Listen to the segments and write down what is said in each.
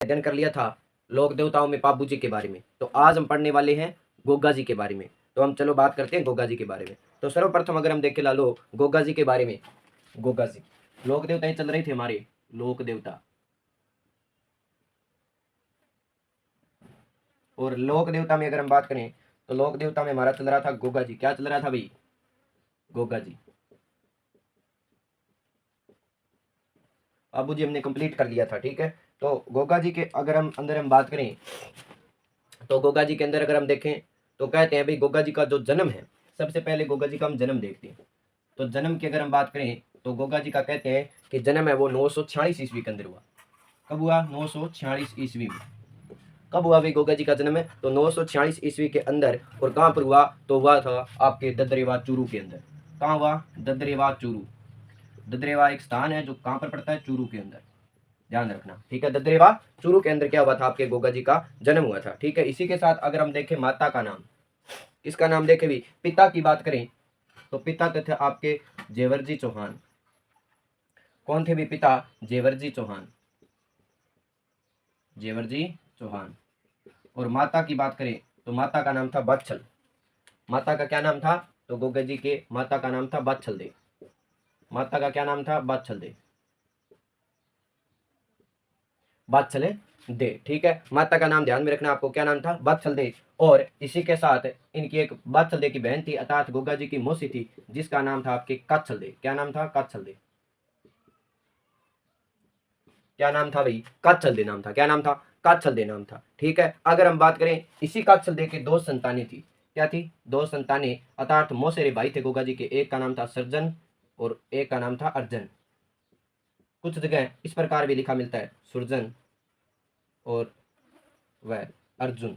अध्ययन कर लिया था लोक देवताओं में पाबू जी के बारे में। तो आज हम पढ़ने वाले हैं गोगा जी के बारे में। तो हम चलो बात करते हैं गोगा जी के बारे में। तो सर्वप्रथम अगर हम देखें लालो गोगा जी के बारे में, गोगा जी लोक देवता चल रहे थे हमारे, लोक देवता। और लोक देवता में अगर हम बात करें तो लोक देवता में हमारा चल रहा था गोगा जी। क्या चल रहा था भाई? गोगा जी। बाबू जी हमने कंप्लीट कर लिया था, ठीक है। तो गोगा जी के अगर हम अंदर हम बात करें तो गोगा जी के अंदर अगर हम देखें तो कहते हैं भाई गोगा जी का जो जन्म है, सबसे पहले गोगा जी का हम जन्म देखते हैं। तो जन्म की अगर हम बात करें तो गोगा जी का कहते हैं कि जन्म है वो 946 ईस्वी के अंदर हुआ। कब हुआ? 946 ईस्वी में। कब हुआ भाई गोगा जी का जन्म है? तो 946 ईस्वी के अंदर। और कहाँ पर हुआ? तो हुआ था आपके ददरेवा चूरू के अंदर। कहाँ हुआ? ददरेवा चूरू। ददरेवा एक स्थान है जो कहाँ पर पड़ता है? चूरू के अंदर, ध्यान रखना, ठीक है। ददरेवा चूरू के अंदर क्या हुआ था? आपके गोगा जी का जन्म हुआ था, ठीक है। इसी के साथ अगर हम देखें माता का नाम, किसका नाम देखें भी, पिता की बात करें तो पिता थे आपके जेवरजी चौहान। कौन थे भी पिता? जेवरजी चौहान, जेवरजी चौहान। और माता की बात करें तो माता का नाम था बच्छल। माता का क्या नाम था? तो गोगा जी के माता का नाम था बच्छल दे। माता का क्या नाम था? बच्छल दे, बादशले दे, ठीक है। माता का नाम ध्यान में रखना आपको, क्या नाम था? बादशल दे। और इसी के साथ इनकी एक बादशल दे की बहन थी अर्थात गोगा जी की मौसी थी, जिसका नाम था आपके काछल दे। क्या नाम था? काछल दे। क्या नाम था भाई? काछल दे नाम था। क्या नाम था? काछल दे नाम था, ठीक है। अगर हम बात करें इसी काछल दे के दो संतानें थी। क्या थी? दो संतानें अर्थात मौसेरे भाई थे गोगा जी के। एक का नाम था सर्जन और एक का नाम था अर्जन। कुछ जगह इस प्रकार भी लिखा मिलता है सुरजन और वह अर्जुन,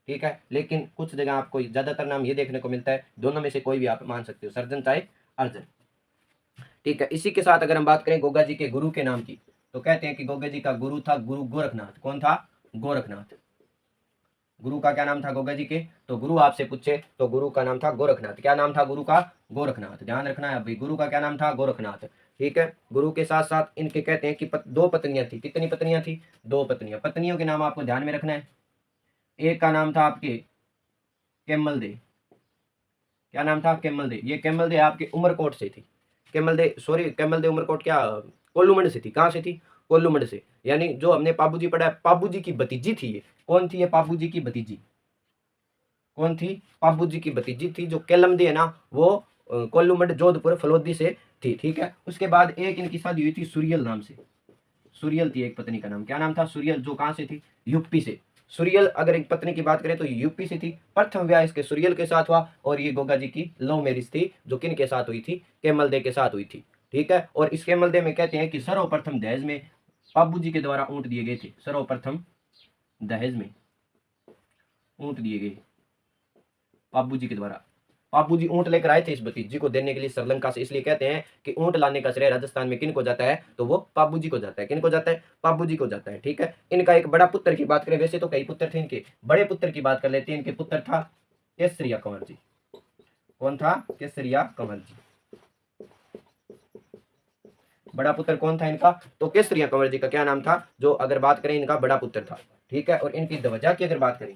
ठीक है। लेकिन कुछ जगह आपको ज्यादातर नाम ये देखने को मिलता है, दोनों में से कोई भी आप मान सकते हो, सर्जन चाहे अर्जन, ठीक है। इसी के साथ अगर हम बात करें गोगा जी के गुरु के नाम की तो कहते हैं कि गोगा जी का गुरु था गुरु गोरखनाथ। कौन था? गोरखनाथ। गुरु का क्या नाम था गोगा जी के? तो गुरु आपसे पूछे तो गुरु का नाम था गोरखनाथ। क्या नाम था गुरु का? गोरखनाथ। ध्यान रखना है भाई, गुरु का क्या नाम था? गोरखनाथ, ठीक है। गुरु के साथ साथ इनके कहते हैं कि दो पत्नियां थी। कितनी पत्नियां थी? दो पत्नियां। पत्नियों के नाम आपको ध्यान में रखना है। एक का नाम था आपके केमल दे। क्या नाम था? केमल दे। ये केमल दे आपके उमरकोट से थी। केमल दे, सॉरी, केमल दे उमरकोट क्या, कोल्लूमंड से थी। कहाँ से थी? कोल्लूमंड से। यानी जो हमने पाबू जी पढ़ा है, पाबू जी की भतीजी थी ये। कौन थी ये? पाबू जी की भतीजी। कौन थी? पाबू जी की भतीजी थी। जो केलम दे है ना, वो कोल्लूमंड जोधपुर फलोदी से थी, ठीक है। उसके बाद एक इनकी शादी हुई थी सूरियल नाम से। सूरियल थी एक पत्नी का नाम। क्या नाम था? सूरियल। जो कहाँ से थी? यूपी से। सूरियल अगर एक पत्नी की बात करें तो यूपी से थी। प्रथम विवाह इसके सूरियल के साथ हुआ और ये गोगा जी की लव मैरिज थी, जो किन के साथ हुई थी? केमल दे के साथ हुई थी, ठीक है। और इस केमल दे में कहते हैं कि सर्वप्रथम दहेज में बाबू जी के द्वारा ऊंट दिए गए थे। सर्वप्रथम दहेज में ऊंट दिए गए बाबू जी के द्वारा। बाबू जी ऊंट लेकर आए थे इस भतीजी को देने के लिए श्रीलंका से। इसलिए कहते हैं कि ऊंट लाने का श्रेय राजस्थान में किन को जाता है? तो वो बाबू जी को जाता है। किन को जाता है? बाबू जी को जाता है, ठीक है। इनका एक बड़ा पुत्र की बात करें, वैसे तो कई पुत्र थे इनके, बड़े पुत्र की बात कर लेते हैं। इनके पुत्र था केसरिया कंवर जी। कौन था? केसरिया कंवर जी। बड़ा पुत्र कौन था इनका? तो केसरिया कंवर जी का क्या नाम था, जो अगर बात करें इनका बड़ा पुत्र था, ठीक है। और इनकी ध्वजा की अगर बात करें,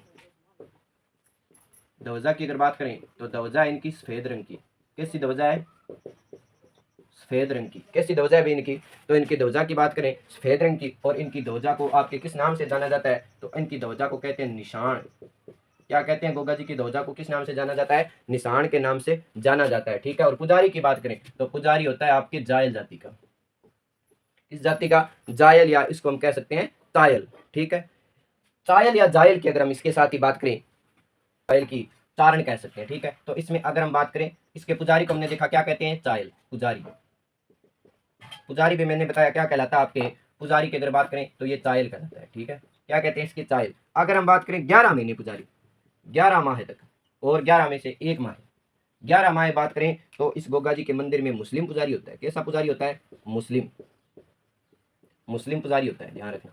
ध्वजा की अगर बात करें तो ध्वजा इनकी सफेद रंग की। कैसी ध्वजा है? सफेद रंग की। कैसी ध्वजा है भी इनकी? तो इनकी ध्वजा की बात करें सफेद रंग की। और इनकी ध्वजा को आपके किस नाम से जाना जाता है? तो इनकी ध्वजा को कहते हैं निशान। क्या कहते हैं? गोगा जी की ध्वजा को किस नाम से जाना जाता है? निशान के नाम से जाना जाता है, ठीक है। और पुजारी की बात करें तो पुजारी होता है आपके जायल जाति का। इस जाति का जायल, या इसको हम कह सकते हैं तायल, ठीक है। चायल या जायल की अगर हम इसके साथ ही बात करें, चायल की चारण कह सकते हैं, ठीक है। तो इसमें अगर हम बात करें इसके पुजारी को हमने देखा, क्या कहते हैं? चायल, पुजारी। पुजारी भी मैंने बताया क्या कहलाता है आपके, पुजारी की अगर बात करें तो ये चायल कहलाता है, ठीक है। क्या कहते हैं इसके? चायल। अगर हम बात करें 11 महीने पुजारी, 11 माह तक, और 11 में से एक माह, 11 माह बात करें तो इस गोगा जी के मंदिर में मुस्लिम पुजारी होता है। कैसा पुजारी होता है? मुस्लिम, मुस्लिम पुजारी होता है, ध्यान रखना।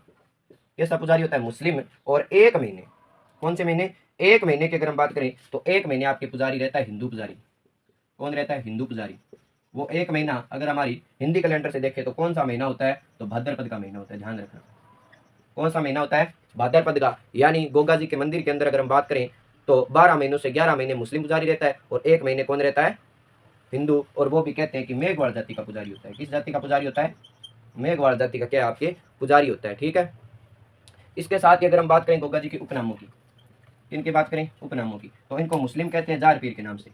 कैसा पुजारी होता है? मुस्लिम। और एक महीने, कौन से महीने? एक महीने की अगर हम बात करें तो एक महीने आपके पुजारी रहता है हिंदू पुजारी। कौन रहता है? हिंदू पुजारी। वो एक महीना अगर हमारी हिंदी कैलेंडर से देखें तो कौन सा महीना होता है? तो भाद्रपद का महीना होता है, ध्यान रखना। कौन सा महीना होता है? भाद्रपद का। यानी गोगा जी के मंदिर के अंदर अगर हम बात करें तो 12 महीनों से 11 महीने मुस्लिम पुजारी रहता है और 1 महीने कौन रहता है? हिंदू। और वो भी कहते हैं कि मेघवाल जाति का पुजारी होता है। किस जाति का पुजारी होता है? मेघवाल जाति का क्या है? आपके पुजारी होता है। ठीक है। इसके साथ ही अगर हम बात करें गोगा जी के उपनामों की, किनकी बात करें? उपनामों की, तो इनको मुस्लिम कहते हैं जार पीर के नाम से।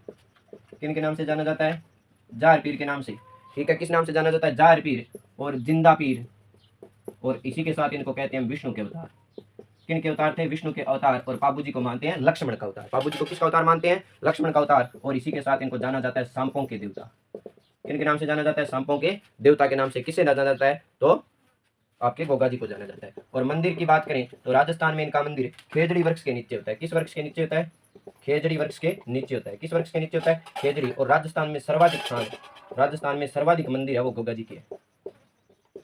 किन के नाम से जाना जाता है? जार पीर के नाम से। ठीक है। किस नाम से जाना जाता है? जार पीर और जिंदा पीर। और इसी के साथ इनको कहते हैं विष्णु के अवतार। किन के अवतार थे? विष्णु के अवतार। और बाबू जी को मानते हैं लक्ष्मण का अवतार। बाबू जी को किसका अवतार मानते हैं? लक्ष्मण का अवतार। और इसी के साथ इनको जाना जाता है सांपों के देवता। किन के नाम से जाना जाता है? सांपों के देवता के नाम से। किसे जाना जाता है? तो आपके गोगा जी को जाना जाता है। और मंदिर की बात करें तो राजस्थान में इनका मंदिर खेजड़ी वृक्ष के नीचे होता है। किस वृक्ष के नीचे होता है? खेजड़ी वृक्ष के नीचे होता है। किस वृक्ष के नीचे होता है? खेजड़ी। और राजस्थान में सर्वाधिक मंदिर है वो गोगा जी के है।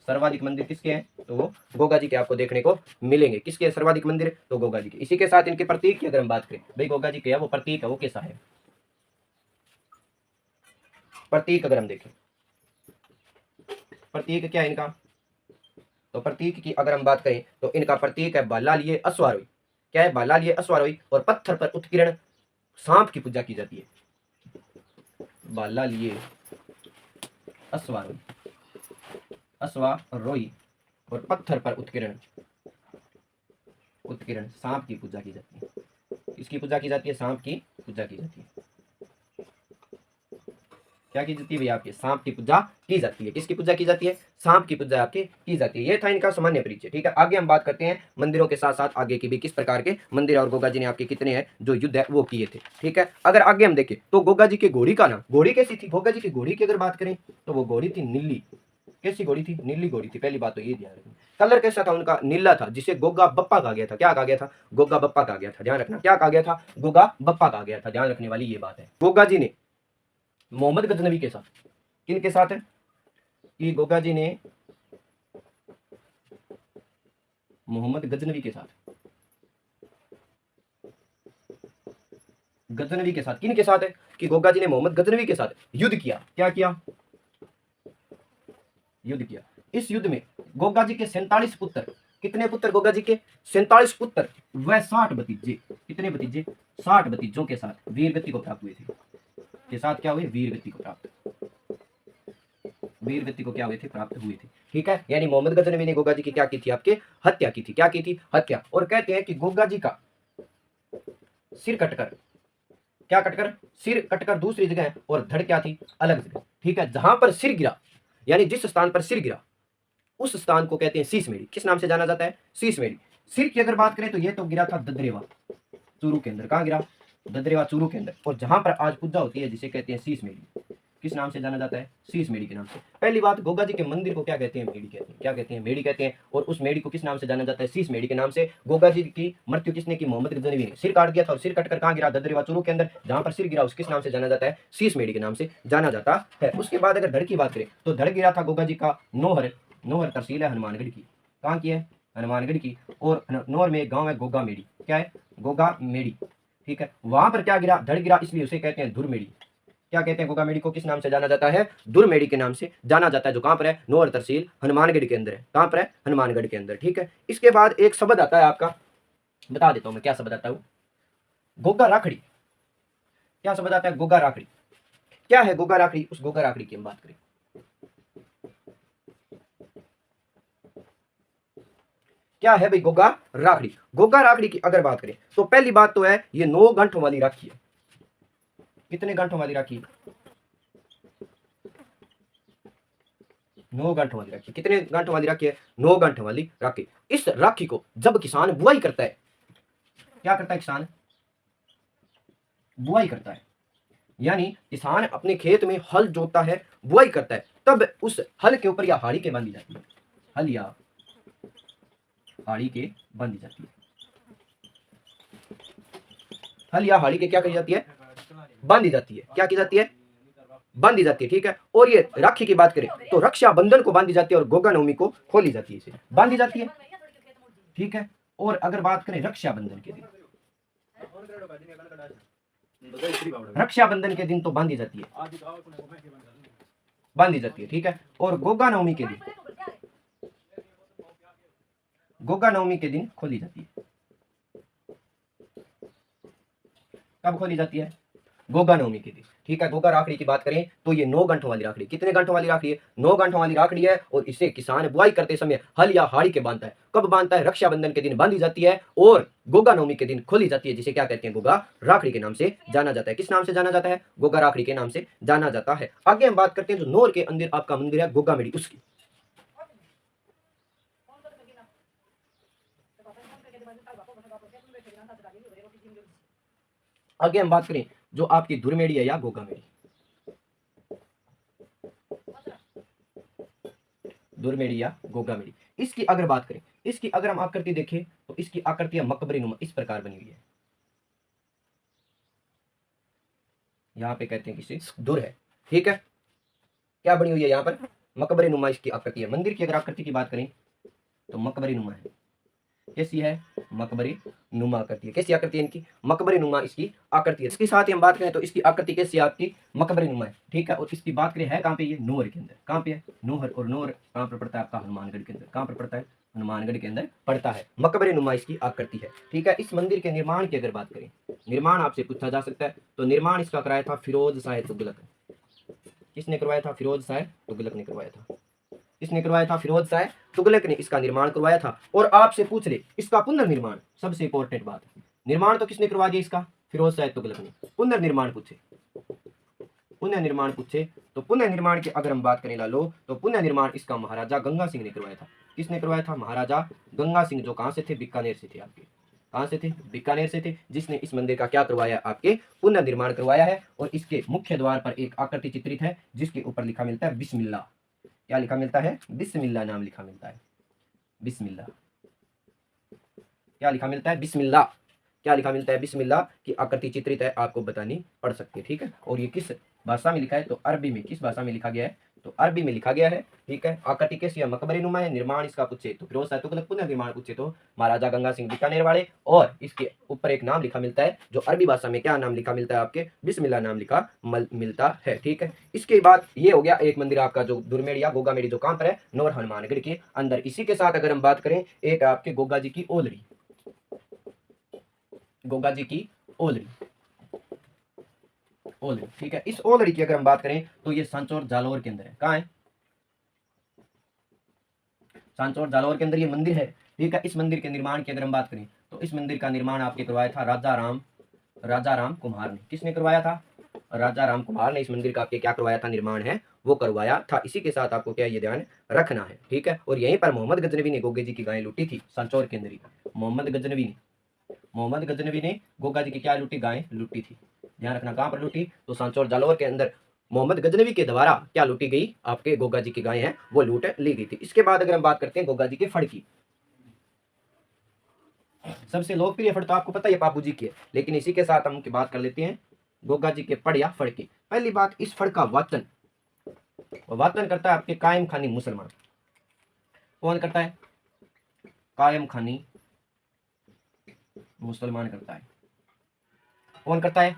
सर्वाधिक मंदिर किसके हैं? तो वो गोगा जी के आपको देखने को मिलेंगे। किसके सर्वाधिक मंदिर? तो गोगा जी के। इसी के साथ इनके प्रतीक की अगर हम बात करें, भाई गोगा जी के है वो प्रतीक है, वो कैसा है? प्रतीक अगर हम देखें, प्रतीक क्या है इनका? तो प्रतीक की अगर हम बात करें तो इनका प्रतीक है भाला लिए अश्वारोही। क्या है? भाला लिए अश्वारोही। और पत्थर पर उत्कीर्ण सांप की पूजा की जाती है। भाला लिए अश्वारोही, अश्वारोही और पत्थर पर उत्कीर्ण सांप की पूजा की जाती है। किसकी पूजा की जाती है? सांप की पूजा की जाती है। क्या की जाती है भैया? आपके सांप की पूजा की जाती है। किसकी पूजा की जाती है? सांप की पूजा आपकी की जाती है। ये था इनका सामान्य परिचय। ठीक है। आगे हम बात करते हैं मंदिरों के साथ साथ आगे की भी किस प्रकार के मंदिर और गोगा जी ने आपके कितने हैं जो युद्ध है वो किए थे। ठीक है। अगर आगे हम देखें तो गोगा जी के घोड़ी का नाम, घोड़ी कैसी थी? गोगा जी की घोड़ी की अगर बात करें तो वो घोड़ी थी नीली। कैसी घोड़ी थी? नीली घोड़ी थी। पहली बात तो ये ध्यान रखना। कलर कैसा था उनका? नीला था, जिसे गोगा बप्पा कहा गया था। क्या कहा गया था? गोगा बप्पा कहा गया था। ध्यान रखना, क्या कहा गया था? गोगा बप्पा कहा गया था। ध्यान रखने वाली ये बात है। गोगा जी ने मोहम्मद गजनवी के साथ, किन के साथ है? कि गोगा जी ने मोहम्मद गजनवी के साथ, गजनवी के साथ, किन के साथ है? कि गोगा जी ने मोहम्मद गजनवी के साथ युद्ध किया। क्या किया? युद्ध किया। इस युद्ध में गोगा जी के 47 पुत्र, कितने पुत्र गोगा जी के? 47 पुत्र व 60 भतीजे। कितने भतीजे? 60 भतीजों के साथ वीर गति को प्राप्त हुए थे। के साथ क्या हुए? वीर गति को प्राप्त, वीर गति को क्या हुए थे? प्राप्त हुए थे। ठीक है। यानी मोहम्मद गजनवी ने गोगा जी की क्या की थी? आपके हत्या की थी। क्या की थी? हत्या। और कहते हैं कि गोगा जी का सिर कटकर, क्या कटकर? सिर कटकर दूसरी जगह, और धड़ क्या थी? अलग जगह। ठीक है। जहां पर सिर गिरा, यानी जिस स्थान पर सिर गिरा उस स्थान को कहते हैं शीश मेढ़ी। किस नाम से जाना जाता है? शीश मेढ़ी। सिर की अगर बात करें तो यह तो गिरा था ददरेवा चूरू के अंदर। कहां गिरा? ददरेवा चूरू के अंदर। और जहां पर आज पूजा होती है जिसे कहते हैं शीश मेढ़ी, किस नाम से जाना जाता है? शीश मेढ़ी के नाम से। पहली बात, गोगा जी के मंदिर को क्या कहते हैं? मेढ़ी कहते हैं। क्या कहते हैं? मेढ़ी कहते हैं। और उस मेढ़ी को किस नाम से जाना जाता है? शीश मेढ़ी के नाम से। गोगा जी की मृत्यु किसने की? मोहम्मद गजनवी ने। सिर काट दिया था और सिर कटकर कहां गिरा? ददरेवा चूरू के अंदर। जहां पर सिर गिरा उस किस नाम से जाना जाता है? शीश मेढ़ी के नाम से जाना जाता है। उसके बाद अगर धड़ की बात करें तो धड़ गिरा था गोगा जी का नोहर, नोहर तहसील है हनुमानगढ़ की। कहाँ की है? हनुमानगढ़ की। और नोहर में एक गाँव है गोगा मेढ़ी। क्या है? गोगा मेढ़ी। ठीक है। वहां पर क्या गिरा? धड़ गिरा, इसलिए उसे कहते हैं धुर मेढ़ी। क्या कहते हैं? गोगा मेढ़ी को किस नाम से जाना जाता है? धुर मेढ़ी के नाम से जाना जाता है। जो कहां पर है? नोहर तहसील हनुमानगढ़ के अंदर है। कहां पर है? हनुमानगढ़ के अंदर। ठीक है। इसके बाद एक शब्द आता है आपका, बता देता हूं मैं क्या शब्द आता है। गोगा राखड़ी। क्या शब्द आता है? गोगा राखड़ी। क्या है गोगा राखड़ी? उस गोगा राखड़ी की हम बात करें। क्या है भाई गोगा राखड़ी? गोगा राखड़ी की अगर बात करें तो पहली बात तो है ये 9 गांठों वाली राखी है। कितने गांठों वाली राखी? 9 गांठों वाली राखी। कितने गांठों वाली राखी है? 9 गांठों वाली राखी। इस राखी को जब किसान बुआई करता है, क्या करता है किसान? बुआई करता है। यानी किसान अपने खेत में हल जोतता है, बुआई करता है, तब उस हल के ऊपर या हाड़ी के बांधी जाती है। हल या हाड़ी के बांधी जाती है। हल या हाड़ी के क्या करी जाती है? बांधी जाती है। क्या की जाती है? बांधी जाती है। ठीक है। और ये राखी की बात करें तो रक्षा बंधन को बांधी जाती है और गोगा नवमी को खोली जाती है। इसे बांधी जाती है। ठीक है। और अगर बात करें रक्षाबंधन के दिन, रक्षाबंधन के दिन तो बांधी जाती है, बांधी जाती है। ठीक है। और गोगा नवमी के दिन, गोगा नवमी के दिन खोली जाती है। कब खोली जाती है? गोगा नवमी के दिन। ठीक है, गोगा राखड़ी की बात करें तो ये 9 घंटों वाली राखड़ी, कितने घंटों वाली राखड़ी है? 9 घंटों वाली राखड़ी है। और इसे किसान बुआई करते समय हल या हाड़ी के बांधता है। कब बांधता है? रक्षाबंधन के दिन बांधी जाती है और गोगा नवमी के दिन खोली जाती है, जिसे क्या कहते हैं? गोगा राखड़ी के नाम से जाना जाता है। किस नाम से जाना जाता है? गोगा राखड़ी के नाम से जाना जाता है। आगे हम बात करते हैं जो नौर के अंदर आपका मंदिर है गोगा मेड़ी, उसकी। आगे हम बात करें जो आपकी धुरमेड़ी है या गोगा मेड़ी, धुरमेड़ी या गोगा मेड़ी, इसकी अगर बात करें, इसकी अगर हम आकृति देखें तो इसकी आकृति मकबरे नुमा इस प्रकार बनी हुई है। यहाँ पे कहते हैं किसी धुर है। ठीक है, क्या बनी हुई है यहाँ पर? मकबरे नुमा इसकी आकृति है। मंदिर की अगर आकृति की बात करें तो मकबरे नुमा है। कैसी है? मकबरी नुमा आकृति है। कैसी आकृति है इनकी? मकबरी नुमा इसकी आकृति है। इसके साथ ही हम बात करें तो इसकी आकृति कैसी है? आपकी मकबरी नुमा है। ठीक है, और इसकी बात करें है कहाँ पे? ये नोहर के अंदर। कहाँ पे है? नोहर। और नोहर कहाँ पर पड़ता है? आपका हनुमानगढ़ के अंदर। कहाँ पर पड़ता है? हनुमानगढ़ के अंदर पड़ता है। मकबरी नुमा इसकी आकृति है। ठीक है, इस मंदिर के निर्माण की अगर बात करें, निर्माण आपसे पूछा जा सकता है, तो निर्माण इसका कराया था फिरोज शाह तुगलक। किसने करवाया था? फिरोज शाह तुगलक ने करवाया था। किसने करवाया था? फिरोज शाह तुगलक ने इसका निर्माण करवाया था। और आपसे पूछ ले इसका पुनर्निर्माण, सबसे इंपॉर्टेंट बात है, निर्माण तो किसने करवा दिया इसका? फिरोज शाह तुगलक ने। पुनर्निर्माण पूछे, पुनर्निर्माण पूछे तो पुनर्निर्माण की अगर हम बात करें लालो, तो पुनर्निर्माण इसका महाराजा गंगा सिंह ने करवाया था। किसने करवाया था? महाराजा गंगा सिंह, जो कहां से थे? बीकानेर से थे। आपके कहां से थे? बीकानेर से थे, जिसने इस मंदिर का क्या करवाया? आपके पुनर्निर्माण करवाया है। और इसके मुख्य द्वार पर एक आकृति चित्रित है जिसके ऊपर लिखा मिलता है बिस्मिल्लाह। क्या लिखा मिलता है? बिस्मिल्लाह नाम लिखा मिलता है। बिस्मिल्लाह। क्या लिखा मिलता है? बिस्मिल्लाह। क्या लिखा मिलता है? बिस्मिल्लाह की आकृति चित्रित है, आपको बतानी पड़ सकती है। ठीक है, और ये किस भाषा में लिखा है? तो अरबी में। किस भाषा में लिखा गया है? तो अरबी में लिखा गया है। ठीक है, आकृति कैसी है? मकबरी नुमा है। निर्माण इसका पूछे तो फिरोज शाह तुगलक, पुनर्निर्माण पूछे तो महाराजा गंगा सिंह बीकानेर वाले। और इसके ऊपर एक नाम लिखा मिलता है जो अरबी भाषा में क्या नाम लिखा मिलता है? आपके बिस्मिल्लाह नाम लिखा मिलता है। ठीक है, इसके बाद ये हो गया एक मंदिर आपका जो दुर्मेड़ी या गोगा मेड़ी, जो कहां पर है? नौर हनुमानगढ़ के अंदर। इसी के साथ अगर हम बात करें, एक आपके गोगा जी की ओलड़ी, गोगा जी की ओलड़ी, ओलड़ी। ठीक है, इस ओलड़ी की अगर हम बात करें तो ये सांचौर जालौर के अंदर है। कहाँ है? सांचौर जालौर के अंदर ये मंदिर है। ठीक है, इस मंदिर के निर्माण की अगर हम बात करें तो इस मंदिर का निर्माण आपके करवाया था राजा राम कुम्हार ने। किसने करवाया था? राजा राम कुम्हार ने इस मंदिर का आपके क्या करवाया था? निर्माण है वो करवाया था। इसी के साथ आपको क्या ये ध्यान रखना है। ठीक है, और यहीं पर मोहम्मद गजनवी ने गोगे जी की गायें लूटी थी, सांचौर के अंदर ही। मोहम्मद गजनवी ने गोगा जी की क्या लूटी? गायें लूटी थी। ध्यान रखना, कहां पर लूटी? तो सांचौर जालौर के अंदर मोहम्मद गजनवी के द्वारा क्या लूटी गई? आपके गोगा जी की गायें हैं वो लूट ली गई थी। इसके बाद अगर हम बात करते हैं गोगा जी के फड़ की, सबसे लोकप्रिय फड़ तो आपको पता है बापू जी की है, लेकिन इसी के साथ हम बात कर लेते हैं गोगा जी के फड़ या फड़ की। पहली बात, इस फड़ का वाचन करता है आपके कायम खानी मुसलमान। कौन करता है? कायम खानी मुसलमान करता है। कौन करता है?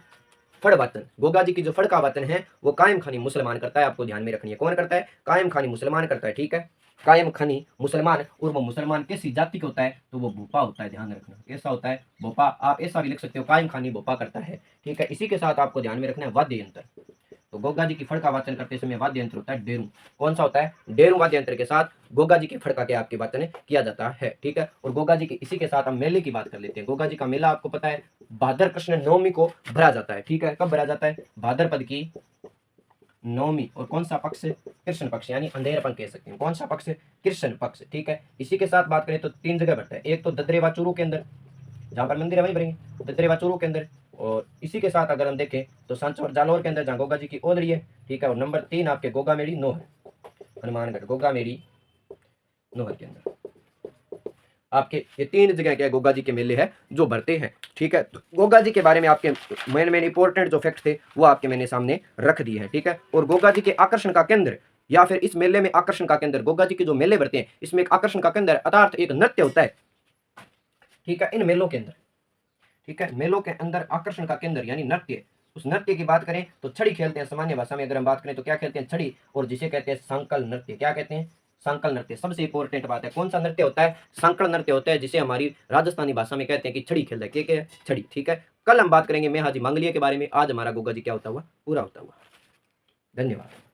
फड़ वाचन। गोगा जी की जो फड़ का वाचन है वो कायम खानी मुसलमान करता है। आपको ध्यान में रखनी है, कौन करता है? कायम खानी मुसलमान करता है। ठीक है, कायम खानी मुसलमान। और वो मुसलमान कैसी जाति का होता है? तो वो भोपा होता है। ध्यान रखना, कैसा होता है? भोपा। आप ऐसा भी लिख सकते हो, कायम खानी भोपा करता है। ठीक है, इसी के साथ आपको ध्यान में रखना है वाद्य यंत्र। तो गोगा जी की फड़ का वाचन करते समय वाद्य यंत्र होता है डेरू। कौन सा होता है? डेरू वाद्य यंत्र के साथ गोगा जी के फड़ का क्या आपके वाचन किया जाता है। ठीक है, और गोगा जी के इसी के साथ हम मेले की बात कर लेते हैं। गोगा जी का मेला आपको पता है भाद्र कृष्ण नवमी को भरा जाता है। ठीक है, कब भरा जाता है? भाद्रपद की नवमी। और कौन सा पक्ष? कृष्ण पक्ष, यानी अंधेरपन कह सकते हैं। कौन सा पक्ष? कृष्ण पक्ष। ठीक है, इसी के साथ बात करें तो 3 जगह भरता है। एक तो ददरेवा चूरू के अंदर, जहाँ पर मंदिर है वहीं भरेंगे, ददरेवा चूरू के अंदर। और इसी के साथ अगर हम देखें तो सांचौर जालौर के अंदर, जहाँ गोगा जी की ओलड़ी है। ठीक है, और नंबर 3 आपके गोगा मेड़ी नोहर, हनुमानगढ़ गोगा मेड़ी नोहर के अंदर आपके ये 3 जगह क्या गोगा जी के मेले हैं जो भरते हैं। ठीक है, तो गोगा जी के बारे में आपके मेन इंपॉर्टेंट जो फैक्ट थे वो आपके मैंने सामने रख दिए हैं। ठीक है, और गोगा जी के आकर्षण का केंद्र या फिर इस मेले में आकर्षण का केंद्र, गोगा जी के जो मेले भरते हैं इसमें एक आकर्षण का केंद्र अर्थात एक नृत्य होता है। ठीक है, इन मेलों के अंदर, ठीक है, मेलों के अंदर आकर्षण का केंद्र यानी नृत्य। उस नृत्य की बात करें तो छड़ी खेलते हैं। सामान्य भाषा में अगर हम बात करें तो क्या खेलते हैं? छड़ी। और जिसे कहते हैं संकल नृत्य। क्या कहते हैं? संकल नृत्य सबसे इंपॉर्टेंट बात है। कौन सा नृत्य होता है? संकल नृत्य होता है, जिसे हमारी राजस्थानी भाषा में कहते हैं कि छड़ी खेल रहा है। क्या है? छड़ी। ठीक है, कल हम बात करेंगे मैं हाजी मंगलिया के बारे में। आज हमारा गोगा जी क्या होता हुआ पूरा होता हुआ। धन्यवाद।